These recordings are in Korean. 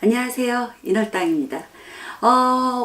안녕하세요. 인월땅입니다.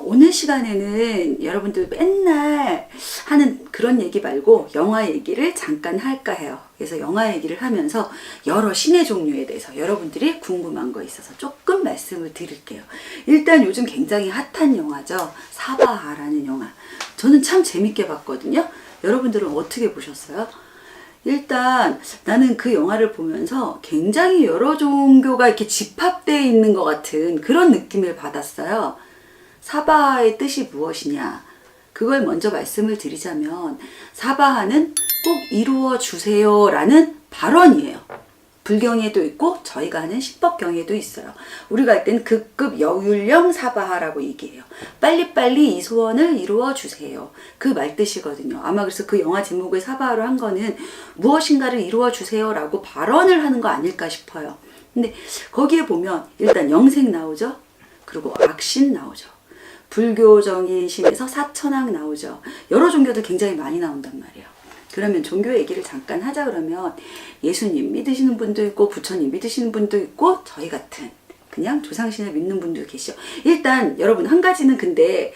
오늘 시간에는 여러분들 맨날 하는 그런 얘기 말고 영화 얘기를 잠깐 할까 해요. 그래서 영화 얘기를 하면서 여러 신의 종류에 대해서 여러분들이 궁금한 거 있어서 조금 말씀을 드릴게요. 일단 요즘 굉장히 핫한 영화죠. 사바하라는 영화. 저는 참 재밌게 봤거든요. 여러분들은 어떻게 보셨어요? 일단 나는 그 영화를 보면서 굉장히 여러 종교가 이렇게 집합되어 있는 것 같은 그런 느낌을 받았어요. 사바하의 뜻이 무엇이냐? 그걸 먼저 말씀을 드리자면 사바하는 꼭 이루어 주세요 라는 발언이에요. 불경에도 있고 저희가 하는 신법경에도 있어요. 우리가 할 땐 극급 여율령 사바하라고 얘기해요. 빨리빨리 이 소원을 이루어 주세요. 그 말뜻이거든요. 아마 그래서 그 영화 제목을 사바하로 한 거는 무엇인가를 이루어 주세요 라고 발언을 하는 거 아닐까 싶어요. 근데 거기에 보면 일단 영생 나오죠. 그리고 악신 나오죠. 불교적인 신에서 사천왕 나오죠. 여러 종교도 굉장히 많이 나온단 말이에요. 그러면 종교 얘기를 잠깐 하자 그러면 예수님 믿으시는 분도 있고 부처님 믿으시는 분도 있고 저희 같은 그냥 조상신을 믿는 분도 계시죠. 일단 여러분 한 가지는 근데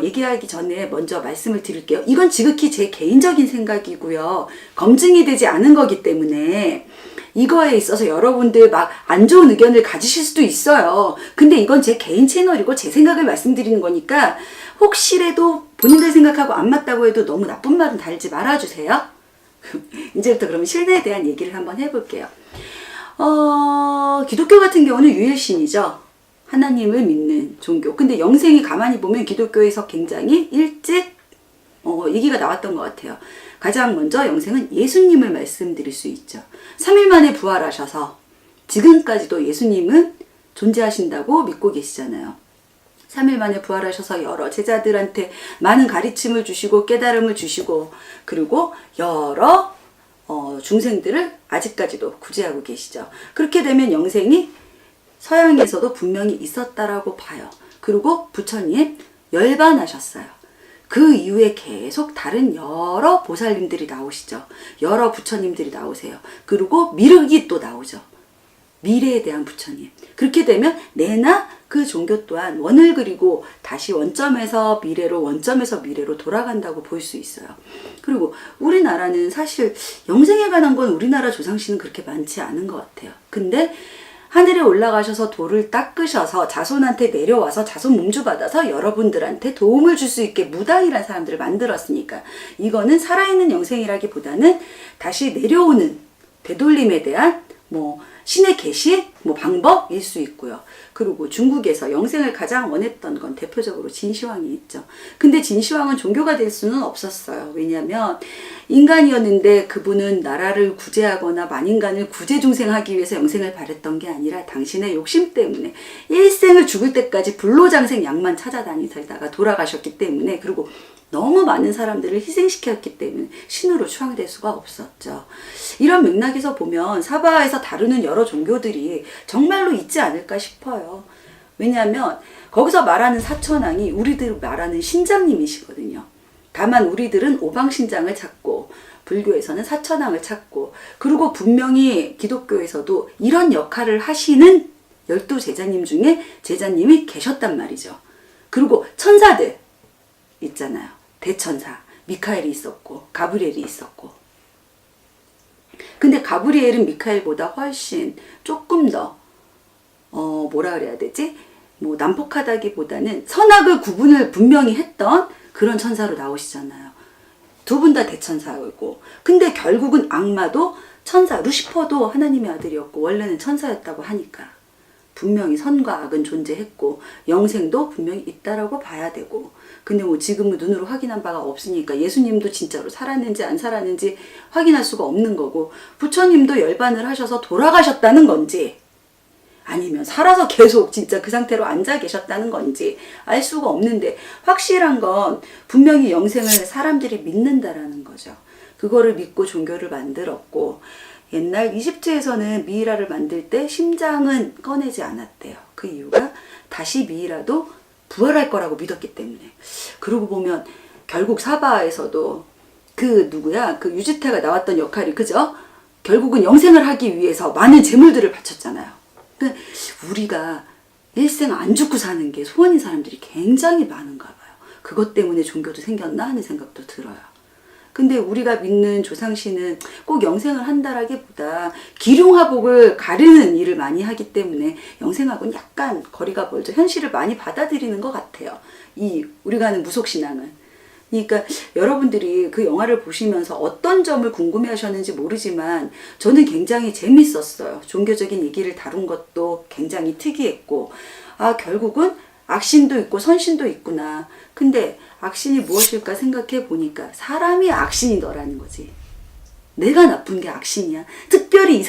얘기하기 전에 먼저 말씀을 드릴게요. 이건 지극히 제 개인적인 생각이고요. 검증이 되지 않은 거기 때문에 이거에 있어서 여러분들 막 안 좋은 의견을 가지실 수도 있어요. 근데 이건 제 개인 채널이고 제 생각을 말씀드리는 거니까 혹시라도 본인들 생각하고 안 맞다고 해도 너무 나쁜 말은 달지 말아주세요. 이제부터 그러면 신에 대한 얘기를 한번 해볼게요. 기독교 같은 경우는 유일신이죠. 하나님을 믿는 종교. 근데 영생이 가만히 보면 기독교에서 굉장히 일찍 얘기가 나왔던 것 같아요. 가장 먼저 영생은 예수님을 말씀드릴 수 있죠. 3일 만에 부활하셔서 지금까지도 예수님은 존재하신다고 믿고 계시잖아요. 3일 만에 부활하셔서 여러 제자들한테 많은 가르침을 주시고 깨달음을 주시고 그리고 여러 중생들을 아직까지도 구제하고 계시죠. 그렇게 되면 영생이 서양에서도 분명히 있었다라고 봐요. 그리고 부처님 열반하셨어요. 그 이후에 계속 다른 여러 보살님들이 나오시죠. 여러 부처님들이 나오세요. 그리고 미륵이 또 나오죠. 미래에 대한 부처님. 그렇게 되면 내나 그 종교 또한 원을 그리고 다시 원점에서 미래로 원점에서 미래로 돌아간다고 볼 수 있어요. 그리고 우리나라는 사실 영생에 관한 건 우리나라 조상신은 그렇게 많지 않은 것 같아요. 근데 하늘에 올라가셔서 돌을 닦으셔서 자손한테 내려와서 자손 몸주받아서 여러분들한테 도움을 줄 수 있게 무당이라는 사람들을 만들었으니까 이거는 살아있는 영생이라기보다는 다시 내려오는 되돌림에 대한 신의 계시, 방법일 수 있고요. 그리고 중국에서 영생을 가장 원했던 건 대표적으로 진시황이 있죠. 근데 진시황은 종교가 될 수는 없었어요. 왜냐하면 인간이었는데 그분은 나라를 구제하거나 만인간을 구제중생하기 위해서 영생을 바랬던 게 아니라 당신의 욕심 때문에 일생을 죽을 때까지 불로장생 약만 찾아다니다가 돌아가셨기 때문에 그리고 너무 많은 사람들을 희생시켰기 때문에 신으로 추앙될 수가 없었죠. 이런 맥락에서 보면 사바하에서 다루는 여러 종교들이 정말로 있지 않을까 싶어요. 왜냐하면 거기서 말하는 사천왕이 우리들 말하는 신장님이시거든요. 다만 우리들은 오방신장을 찾고 불교에서는 사천왕을 찾고 그리고 분명히 기독교에서도 이런 역할을 하시는 12제자님 중에 제자님이 계셨단 말이죠. 그리고 천사들 있잖아요. 대천사 미카엘이 있었고 가브리엘이 있었고 근데 가브리엘은 미카엘보다 훨씬 조금 더 뭐라 그래야 되지? 난폭하다기보다는 선악을 구분을 분명히 했던 그런 천사로 나오시잖아요. 두 분 다 대천사이고 근데 결국은 악마도 천사 루시퍼도 하나님의 아들이었고 원래는 천사였다고 하니까 분명히 선과 악은 존재했고 영생도 분명히 있다라고 봐야 되고 근데 지금은 눈으로 확인한 바가 없으니까 예수님도 진짜로 살았는지 안 살았는지 확인할 수가 없는 거고 부처님도 열반을 하셔서 돌아가셨다는 건지 아니면 살아서 계속 진짜 그 상태로 앉아 계셨다는 건지 알 수가 없는데 확실한 건 분명히 영생을 사람들이 믿는다라는 거죠. 그거를 믿고 종교를 만들었고 옛날 이집트에서는 미이라를 만들 때 심장은 꺼내지 않았대요. 그 이유가 다시 미이라도 부활할 거라고 믿었기 때문에. 그러고 보면 결국 사바에서도 그 유지태가 나왔던 역할이 그죠? 결국은 영생을 하기 위해서 많은 재물들을 바쳤잖아요. 우리가 일생 안 죽고 사는 게 소원인 사람들이 굉장히 많은가 봐요. 그것 때문에 종교도 생겼나 하는 생각도 들어요. 근데 우리가 믿는 조상신은 꼭 영생을 한다라기보다 기룡화복을 가르는 일을 많이 하기 때문에 영생하고는 약간 거리가 멀죠. 현실을 많이 받아들이는 것 같아요. 우리가 하는 무속신앙은. 그러니까 여러분들이 그 영화를 보시면서 어떤 점을 궁금해 하셨는지 모르지만 저는 굉장히 재밌었어요. 종교적인 얘기를 다룬 것도 굉장히 특이했고, 결국은 악신도 있고 선신도 있구나. 근데 악신이 무엇일까 생각해 보니까 사람이 악신이더라는 거지. 내가 나쁜 게 악신이야. 특별히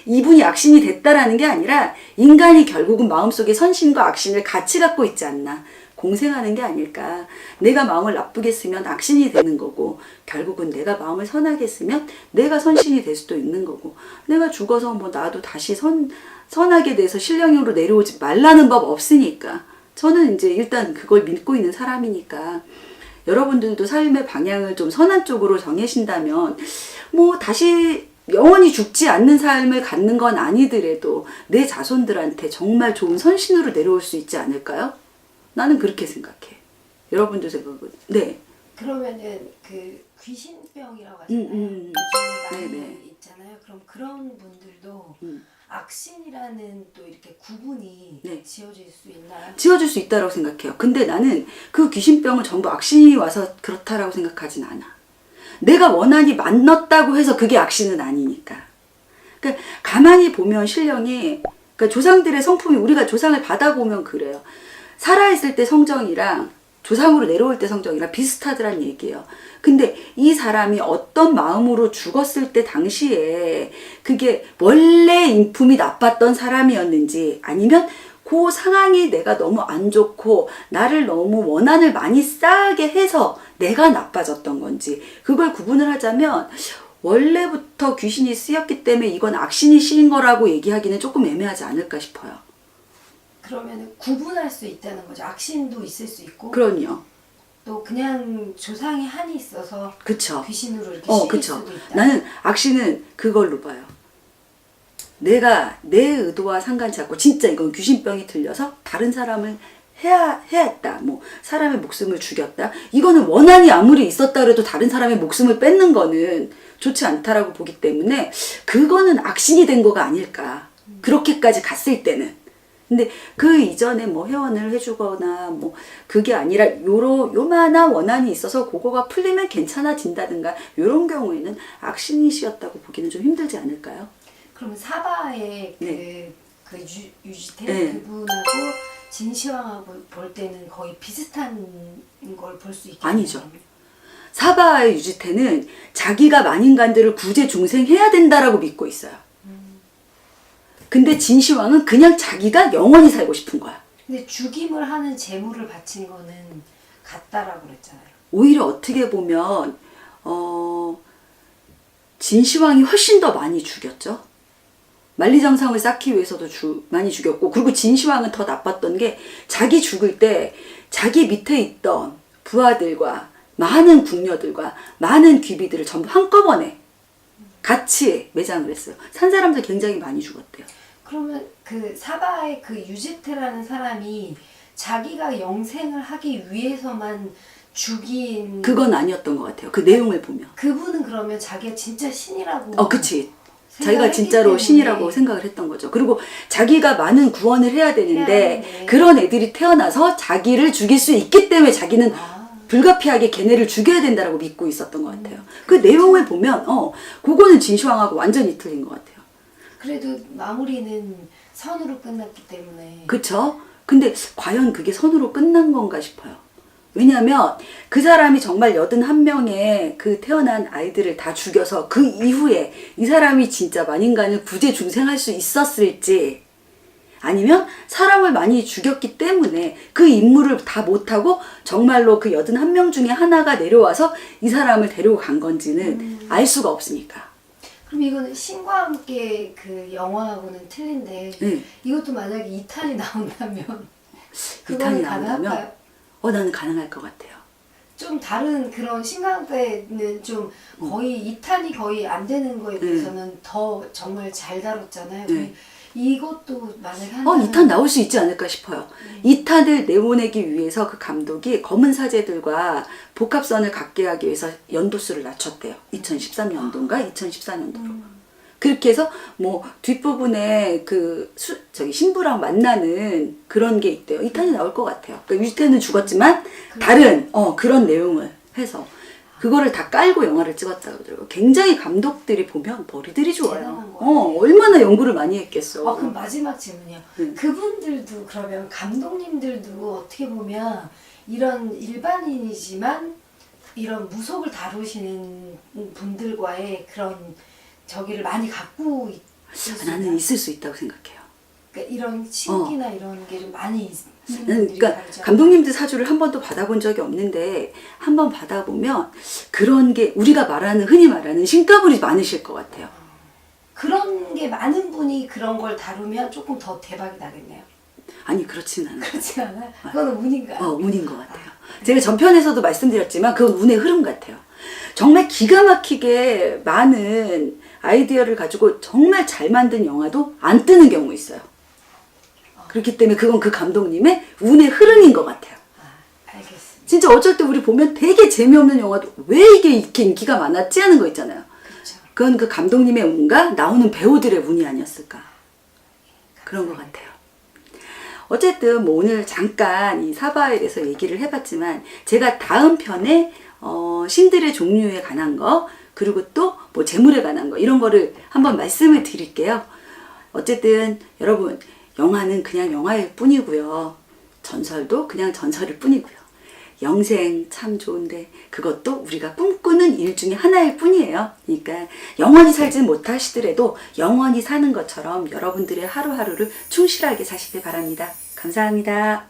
이분이 악신이 됐다라는 게 아니라 인간이 결국은 마음속에 선신과 악신을 같이 갖고 있지 않나. 공생하는 게 아닐까. 내가 마음을 나쁘게 쓰면 악신이 되는 거고, 결국은 내가 마음을 선하게 쓰면 내가 선신이 될 수도 있는 거고, 내가 죽어서 나도 다시 선하게 돼서 신령으로 내려오지 말라는 법 없으니까. 저는 이제 일단 그걸 믿고 있는 사람이니까 여러분들도 삶의 방향을 좀 선한 쪽으로 정하신다면 다시 영원히 죽지 않는 삶을 갖는 건 아니더라도 내 자손들한테 정말 좋은 선신으로 내려올 수 있지 않을까요? 나는 그렇게 생각해. 여러분들 생각은? 네. 그러면은 그 귀신병이라고 하잖아요. 요즘에 많이 네네. 있잖아요. 그럼 그런 분들도 악신이라는 또 이렇게 구분이 네. 지어질 수 있나요? 지어줄 수 있다고 생각해요. 근데 나는 그 귀신병을 전부 악신이 와서 그렇다라고 생각하진 않아. 내가 원한이 만났다고 해서 그게 악신은 아니니까. 그러니까 가만히 보면 신령이, 그러니까 조상들의 성품이, 우리가 조상을 받아보면 그래요. 살아있을 때 성정이랑 조상으로 내려올 때 성정이랑 비슷하더란 얘기예요. 근데 이 사람이 어떤 마음으로 죽었을 때 당시에 그게 원래 인품이 나빴던 사람이었는지, 아니면 그 상황이 내가 너무 안 좋고 나를 너무 원한을 많이 쌓게 해서 내가 나빠졌던 건지, 그걸 구분을 하자면 원래부터 귀신이 쓰였기 때문에 이건 악신이 씌인 거라고 얘기하기는 조금 애매하지 않을까 싶어요. 그러면 구분할 수 있다는 거죠. 악신도 있을 수 있고, 그럼요. 또 그냥 조상이 한이 있어서 그쵸. 귀신으로 이렇게 씌일 그쵸. 수도 있다. 나는 악신은 그걸로 봐요. 내가 내 의도와 상관치 않고 진짜 이건 귀신병이 들려서 다른 사람을 해야 했다. 사람의 목숨을 죽였다. 이거는 원한이 아무리 있었다 그래도 다른 사람의 목숨을 뺏는 거는 좋지 않다라고 보기 때문에 그거는 악신이 된 거가 아닐까. 그렇게까지 갔을 때는. 근데 그 이전에 회원을 해주거나 그게 아니라 요만한 원한이 있어서 그거가 풀리면 괜찮아진다든가 요런 경우에는 악신이시였다고 보기는 좀 힘들지 않을까요? 그러면 사바의 네. 유지태 네. 그분하고 진시황하고 볼 때는 거의 비슷한 걸 볼 수 있겠네요. 아니죠. 사바의 유지태는 자기가 만인간들을 구제 중생해야 된다라고 믿고 있어요. 근데 진시황은 그냥 자기가 영원히 살고 싶은 거야. 근데 죽임을 하는 제물을 바친 거는 같다라고 그랬잖아요. 오히려 어떻게 보면 진시황이 훨씬 더 많이 죽였죠. 만리장성을 쌓기 위해서도 많이 죽였고, 그리고 진시황은 더 나빴던 게 자기 죽을 때 자기 밑에 있던 부하들과 많은 궁녀들과 많은 귀비들을 전부 한꺼번에 같이 매장을 했어요. 산 사람들 굉장히 많이 죽었대요. 그러면 그 사바의 그 유지태라는 사람이 자기가 영생을 하기 위해서만 죽인 그건 아니었던 것 같아요. 그 내용을 보면. 그분은 그러면 자기가 진짜 신이라고 그치. 자기가 생각했기 진짜로 때문에 신이라고 생각을 했던 거죠. 그리고 자기가 많은 구원을 해야 되는데 해야 되는데. 그런 애들이 태어나서 자기를 죽일 수 있기 때문에 자기는 불가피하게 걔네를 죽여야 된다라고 믿고 있었던 것 같아요. 그 내용을 보면 그거는 진시황하고 완전히 틀린 것 같아요. 그래도 마무리는 선으로 끝났기 때문에. 그쵸? 근데 과연 그게 선으로 끝난 건가 싶어요. 왜냐하면 그 사람이 정말 81명의 그 태어난 아이들을 다 죽여서 그 이후에 이 사람이 진짜 만인간을 구제 중생할 수 있었을지, 아니면 사람을 많이 죽였기 때문에 그 임무를 다 못하고 정말로 그 81명 중에 하나가 내려와서 이 사람을 데리고 간 건지는 알 수가 없으니까. 그럼 이거는 신과 함께 그 영화하고는 틀린데 이것도 만약에 2탄이 나온다면 그거는 가능할까요? 나는 가능할 것 같아요. 좀 다른 그런 신과 함께는 좀 거의 2탄이 거의 안 되는 거에 비해서는 더 정말 잘 다뤘잖아요. 이것도 만약에 한다면 2탄 나올 수 있지 않을까 싶어요. 2탄을 내보내기 위해서 그 감독이 검은 사제들과 복합선을 갖게 하기 위해서 연도수를 낮췄대요. 2013년도인가 2014년도로. 그렇게 해서 뭐 뒷부분에 신부랑 만나는 그런 게 있대요. 2탄이 나올 것 같아요. 그러니까 유태는 죽었지만 다른 그런 내용을 해서 그거를 다 깔고 영화를 찍었다고 그러더라고요. 굉장히 감독들이 보면 머리들이 좋아요. 얼마나 연구를 많이 했겠어. 그럼 마지막 질문이요. 그분들도 그러면 감독님들도 어떻게 보면 이런 일반인이지만 이런 무속을 다루시는 분들과의 그런 저기를 많이 갖고 있을 수 나는 있을 수 있다고 생각해요. 그러니까 이런 신기나 이런 게 좀 많이 있는 나는 분들이 그러니까 다르죠. 감독님들 사주를 한 번도 받아본 적이 없는데 한 번 받아보면 그런 게 우리가 흔히 말하는 신가불이 많으실 것 같아요. 그런 게 많은 분이 그런 걸 다루면 조금 더 대박이 나겠네요. 아니 그렇진 않아요. 그렇지 않아요? 그거는 운인가요? 운인 것 같아요. 제가 전편에서도 말씀드렸지만 그건 운의 흐름 같아요. 정말 기가 막히게 많은 아이디어를 가지고 정말 잘 만든 영화도 안 뜨는 경우 있어요. 그렇기 때문에 그건 그 감독님의 운의 흐름인 것 같아요. 알겠습니다. 진짜 어쩔 때 우리 보면 되게 재미없는 영화도 왜 이게 이렇게 인기가 많았지 하는 거 있잖아요. 그렇죠. 그건 그 감독님의 운과 나오는 배우들의 운이 아니었을까. 그런 것 같아요. 어쨌든 뭐 오늘 잠깐 이 사바에 대해서 얘기를 해봤지만 제가 다음 편에 신들의 종류에 관한 거 그리고 또 뭐 재물에 관한 거 이런 거를 한번 말씀을 드릴게요. 어쨌든 여러분 영화는 그냥 영화일 뿐이고요. 전설도 그냥 전설일 뿐이고요. 영생 참 좋은데 그것도 우리가 꿈꾸는 일 중에 하나일 뿐이에요. 그러니까 영원히 살지 못하시더라도 영원히 사는 것처럼 여러분들의 하루하루를 충실하게 사시길 바랍니다. 감사합니다.